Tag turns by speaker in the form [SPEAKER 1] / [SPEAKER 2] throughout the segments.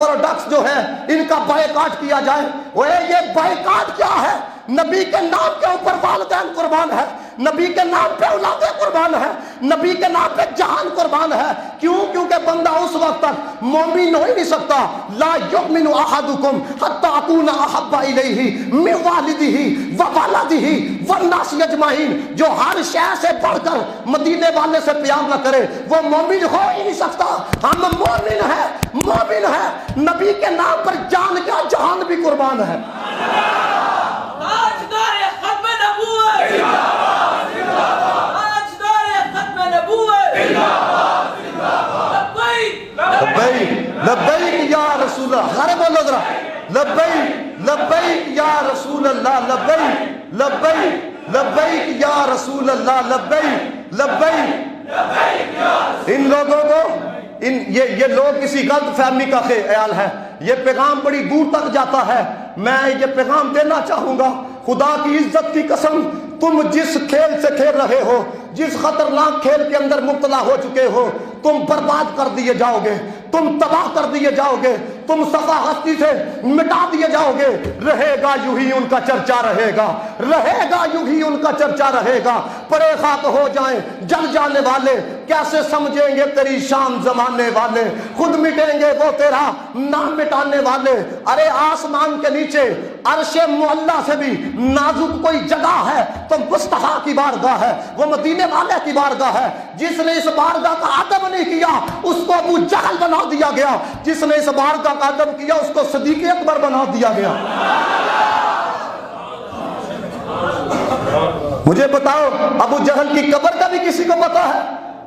[SPEAKER 1] Products जो है इनका बायकाट किया जाए। वो ये बायकाट क्या है? नबी के नाम के ऊपर वालिदैन कुर्बान है, नबी के नाम पे औलादे कुर्बान है, नबी के नाम पे जहान कुर्बान है। क्यों? क्योंकि बंदा उस वक्त तक मोमिन हो ही नहीं सकता। ला युमिनु अहदुकुम हत्ता अकूना अहब्बा इलैहि मिन वालिदिही व वलदिही वन्नास अजमाइन। जो हर शय से बढ़कर मदीने वाले से प्यार न करे वो मोमिन हो ही नहीं सकता। हम मोमिन है, मोमिन है, नबी के नाम पर जान का जहान भी कुर्बान है। लब्बैक या रसूल अल्लाह, अरे बोलो जरा, लब्बैक लब्बैक या रसूल अल्लाह, लब्बैक लब्बैक लब्बैक या रसूल अल्लाह, लब्बैक लब्बैक। इन लोगों को ये लोग किसी गलत फहमी का ख्याल है। ये पैगाम बड़ी दूर तक जाता है। मैं ये पैगाम देना चाहूंगा, खुदा की इज्जत की कसम, तुम जिस खेल से खेल रहे हो, जिस खतरनाक खेल के अंदर मुब्तला हो चुके हो, तुम बर्बाद कर दिए जाओगे, तुम तबाह कर दिए जाओगे, तुम सफा हस्ती से मिटा दिए जाओगे। रहेगा यूं ही उनका चर्चा रहेगा, रहेगा यूं ही उनका चर्चा रहेगा। परे खाक हो जाएं जल जाने वाले, कैसे समझेंगे तेरी शान जमाने वाले। खुद मिटेंगे वो तेरा नाम मिटाने वाले। अरे आसमान के नीचे अर्शे मुअल्ला से भी नाजुक कोई जगह है तो मुस्तफा की बारगाह है, वो मदीने वाले की बारगाह है। जिसने इस बारगाह का अदब नहीं किया उसको अबू जहल बना दिया गया, जिसने इस बारगाह का अदब किया उसको सिद्दीक़ अकबर बना दिया गया। मुझे बताओ, अबू जहल की कब्र का भी किसी को पता है?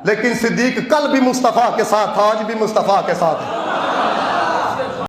[SPEAKER 1] लेकिन सिद्दीक कल भी मुस्तफा के साथ था, आज भी मुस्तफा के साथ है।